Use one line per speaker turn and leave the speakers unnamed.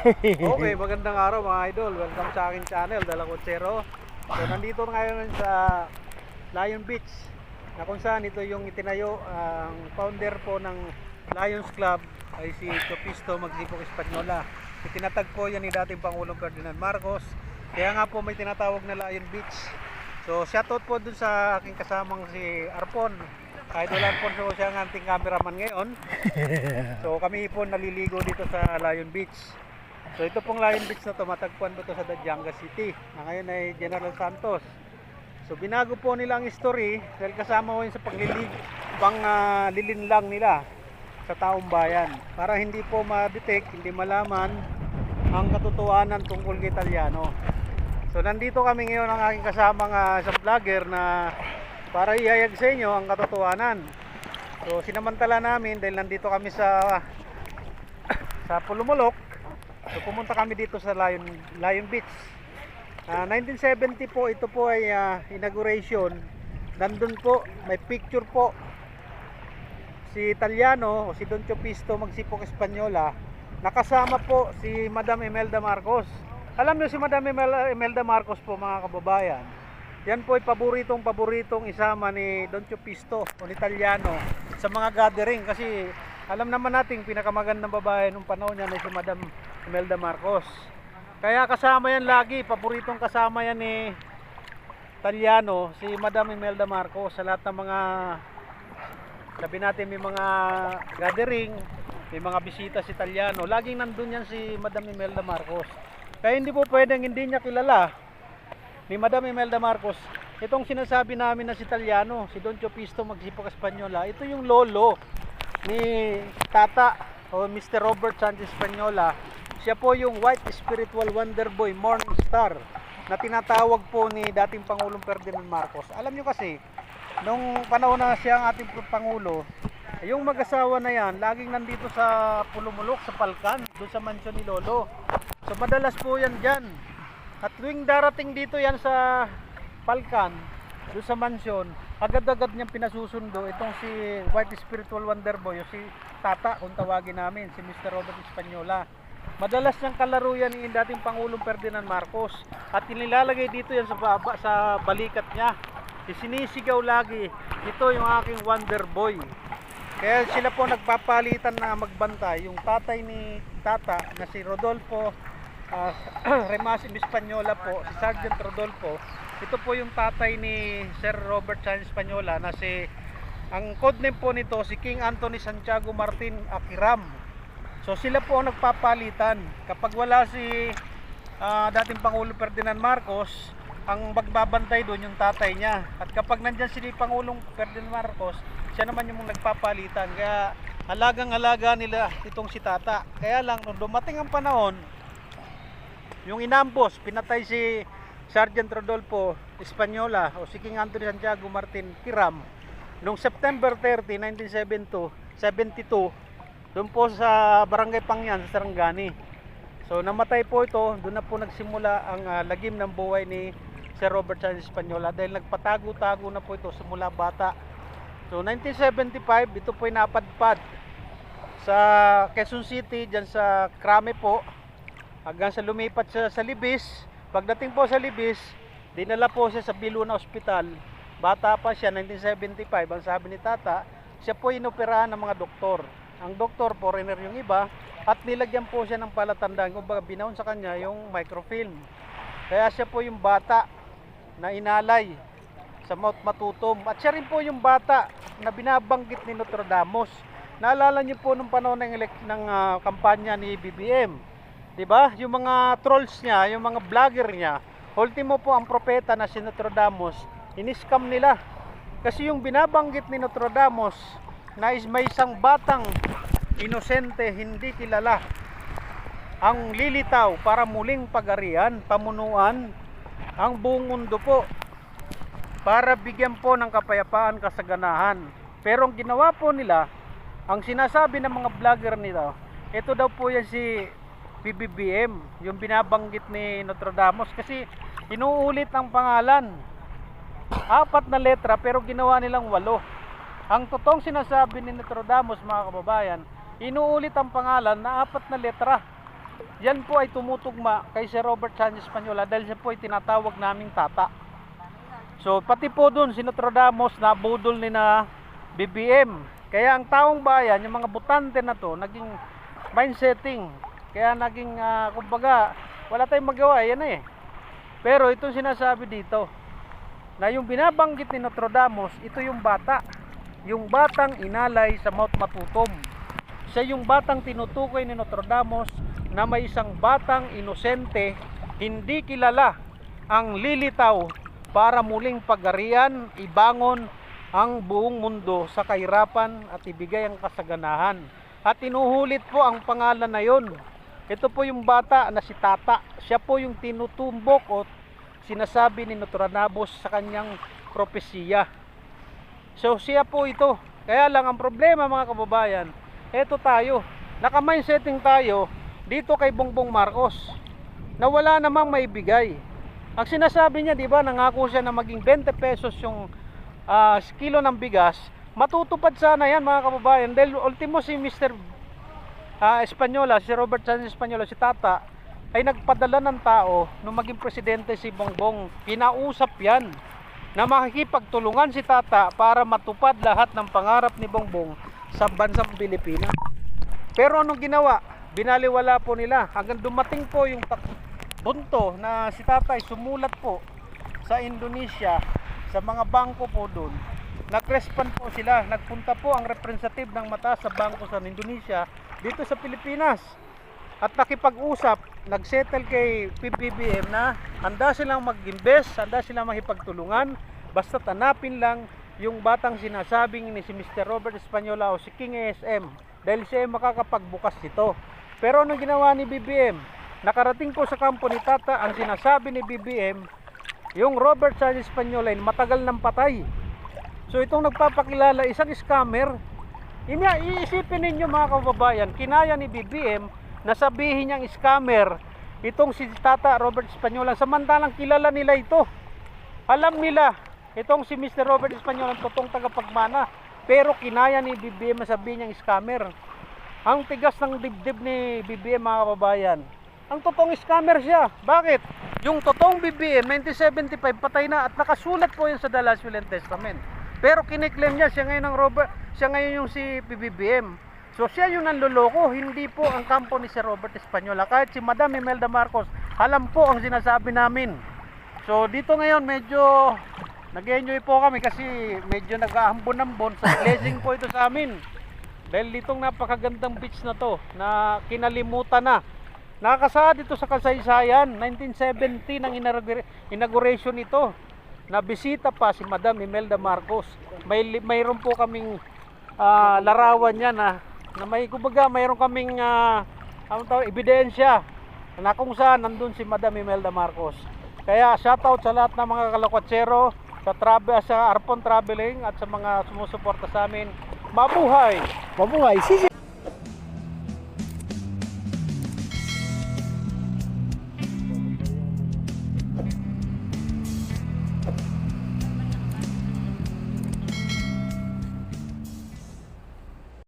Okay, magandang araw mga idol. Welcome sa aking channel, Dala Kutsero. So nandito ngayon sa Lion Beach, na kung saan ito yung itinayo. Ang founder po ng Lions Club ay si Chopisto Magsipok Española. Itinatagpo yan ni dating Pangulong Ferdinand Marcos. Kaya nga po may tinatawag na Lion Beach. So shoutout po dun sa aking kasamang si Arpon. Idol Arpon, so siya ang ating cameraman ngayon. So kami po naliligo dito sa Lion Beach. So ito pong Lion Beach na to, matagpuan po to sa Dajanga City, na ngayon ay General Santos. So binago po nila ang history dahil kasama ko yun sa lilinlang nila sa taong bayan, para hindi po ma-detect, hindi malaman ang katotohanan tungkol kay Italiano. So nandito kami ngayon ang aking kasamang isang vlogger na para ihayag sa inyo ang katotohanan. So sinamantala namin dahil nandito kami sa Pulumulok. So pumunta kami dito sa Lion Beach. 1970 po, ito po ay inauguration. Nandun po, may picture po si Italiano o si Don Chopisto Magsipok Española. Nakasama po si Madam Imelda Marcos. Alam niyo si Madam Imelda Marcos po mga kababayan, yan po ay paboritong isama ni Don Chopisto o ni Italiano sa mga gathering, kasi alam naman natin pinakamagandang babae nung panahon niya na si Madam Imelda Marcos. Kaya kasama yan lagi, paboritong kasama yan ni Italiano, si Madam Imelda Marcos sa lahat ng mga, sabi natin may mga gathering, may mga bisita si Italiano, laging nandun yan si Madam Imelda Marcos. Kaya hindi po pwedeng hindi niya kilala ni Madam Imelda Marcos itong sinasabi namin na si Italiano, si Don Chopisto Magsipok Española. Ito yung lolo ni Tata o Mr. Robert Sanchez Española. Siya po yung White Spiritual Wonder Boy, Morning Star, na tinatawag po ni dating Pangulong Ferdinand Marcos. Alam nyo kasi, nung panahon na siya ang ating Pangulo, yung mag-asawa na yan, laging nandito sa Pulumulok, sa Palkan, doon sa mansyon ni Lolo. So madalas po yan dyan. At tuwing darating dito yan sa Palkan, doon sa mansyon, agad-agad niyang pinasusundo itong si White Spiritual Wonder Boy, o si Tata kung tawagin namin, si Mr. Robert Española. Madalas niyang kalaro yan ni dating Pangulong Ferdinand Marcos, at inilalagay dito yan sa balikat niya. Sinisigaw lagi, ito yung aking Wonder Boy. Kaya sila po nagpapalitan na magbantay. Yung tatay ni Tata na si Rodolfo Remas Española po, si Sergeant Rodolfo. Ito po yung tatay ni Sir Robert Sanchez Española, na ang codename po nito si King Anthony Santiago Martin Akiram. So sila po ang nagpapalitan. Kapag wala si dating Pangulong Ferdinand Marcos, ang magbabantay doon yung tatay niya. At kapag nandyan si Pangulong Ferdinand Marcos, siya naman yung nagpapalitan. Kaya alagang-alaga nila itong si Tata. Kaya lang nung dumating ang panahon, yung inambos, pinatay si Sergeant Rodolfo Española o si King Anthony Santiago Martin Kiram noong September 30, 1972, doon po sa Barangay Pangyan sa Sarangani. So namatay po ito, doon na po nagsimula ang lagim ng buhay ni Sir Robert Sanchez Española, dahil nagpatago-tago na po ito simula bata. So 1975, ito po ay napadpad sa Quezon City, dyan sa Krame po, hanggang sa lumipat siya sa Libis. Pagdating po sa Libis, dinala po siya sa Biluna Hospital. Bata pa siya, 1975, ang sabi ni Tata, siya po inoperahan ng mga doktor. Ang doktor, foreigner yung iba, at nilagyan po siya ng palatandaan, kung baga binaon sa kanya yung microfilm. Kaya siya po yung bata na inalay sa Mount Matutom. At siya rin po yung bata na binabanggit ni Nostradamus. Naalala niyo po nung panahon ng kampanya ni BBM, diba? Yung mga trolls niya, yung mga vlogger niya, ultimo po ang propeta na si Nostradamus, iniskam nila. Kasi yung binabanggit ni Nostradamus na may isang batang inosente, hindi kilala, ang lilitaw para muling pagarian, pamunuan ang buong mundo po, para bigyan po ng kapayapaan, kasaganahan. Pero ang ginawa po nila, ang sinasabi ng mga vlogger nila, ito daw po yan si BBM, yung binabanggit ni Nostradamus, kasi inuulit ang pangalan, 4 na letra pero ginawa nilang 8. Ang totoong sinasabi ni Nostradamus, mga kababayan, inuulit ang pangalan na 4 na letra. yan po ay tumutugma kay Sir Robert Sanchez Española dahil siya po ay tinatawag naming tata. So pati po doon si Nostradamus na budol ni na BBM. Kaya ang taong bayan, yung mga butante na to, naging mindsetting. Kaya naging kumbaga wala tayong magawa, yan eh. Pero itong sinasabi dito na yung binabanggit ni Nostradamus, ito yung bata. Yung batang inalay sa Mount Matutom. Siya yung batang tinutukoy ni Nostradamus na may isang batang inosente, hindi kilala, ang lilitaw para muling pagarian, ibangon ang buong mundo sa kahirapan at ibigay ang kasaganahan. At inuhulit po ang pangalan na yon. Ito po yung bata na si Tata. Siya po yung tinutumbok o sinasabi ni Nostradamus sa kanyang propesiya. So siya po ito. Kaya lang ang problema mga kababayan, eto tayo, naka-mindsetting tayo dito kay Bongbong Marcos na wala namang maibigay. Ang sinasabi niya, di ba, nangako siya na maging 20 pesos yung kilo ng bigas. Matutupad sana yan mga kababayan dahil ultimo si Mr. Española, si Robert Sanchez Española, si Tata ay nagpadala ng tao nung maging presidente si Bongbong. Kinausap yan na makikipagtulungan si Tata para matupad lahat ng pangarap ni Bongbong sa bansang Pilipinas. Pero anong ginawa? Binaliwala po nila hanggang dumating po yung punto na si Tata ay sumulat po sa Indonesia, sa mga bangko po doon. Nag-respond po sila, nagpunta po ang representative ng mataas sa bangko sa Indonesia dito sa Pilipinas at nakipag-usap, nag-settle kay PBBM na handa silang mag-invest, handa silang makipagtulungan, basta hanapin lang yung batang sinasabing ni si Mr. Robert Española o si King ASM dahil siya ay makakapagbukas nito. Pero anong ginawa ni BBM? Nakarating po sa kampo ni Tata ang sinasabi ni BBM, yung Robert Sanchez Española ay matagal nang patay. So itong nagpapakilala, isang scammer. Iisipin ninyo mga kababayan, kinaya ni BBM na sabihin niyang scammer itong si Tata Robert Española, samantalang kilala nila ito. Alam nila itong si Mr. Robert Española ang totoong tagapagmana, pero kinaya ni BBM na sabihin niyang scammer. Ang tigas ng dibdib ni BBM mga kababayan. Ang totoong scammer siya. Bakit? Yung totoong BBM 1975 patay na at nakasulat po yan sa The Last Will and Testament. Pero kiniklaim niya siya ngayon yung si BBM. So siya yung nanloloko, hindi po ang kampo ni Sir Robert Española. Kahit si Madam Imelda Marcos, alam po ang sinasabi namin. So dito ngayon medyo nag-enjoy po kami kasi medyo nag-aambon-ambon sa blessing po ito sa amin. Dahil ditong napakagandang beach na to na kinalimutan na. Nakakasaad ito sa kasaysayan, 1970 ang inauguration nito. Nabisita pa si Madam Imelda Marcos. Mayroon po kaming larawan niya na may kumbaga mayroon kaming ebidensya na kung saan nandun si Madam Imelda Marcos. Kaya shoutout sa lahat ng mga kalokwatsero sa Arpon Traveling at sa mga sumusuporta sa amin. Mabuhay!
Mabuhay!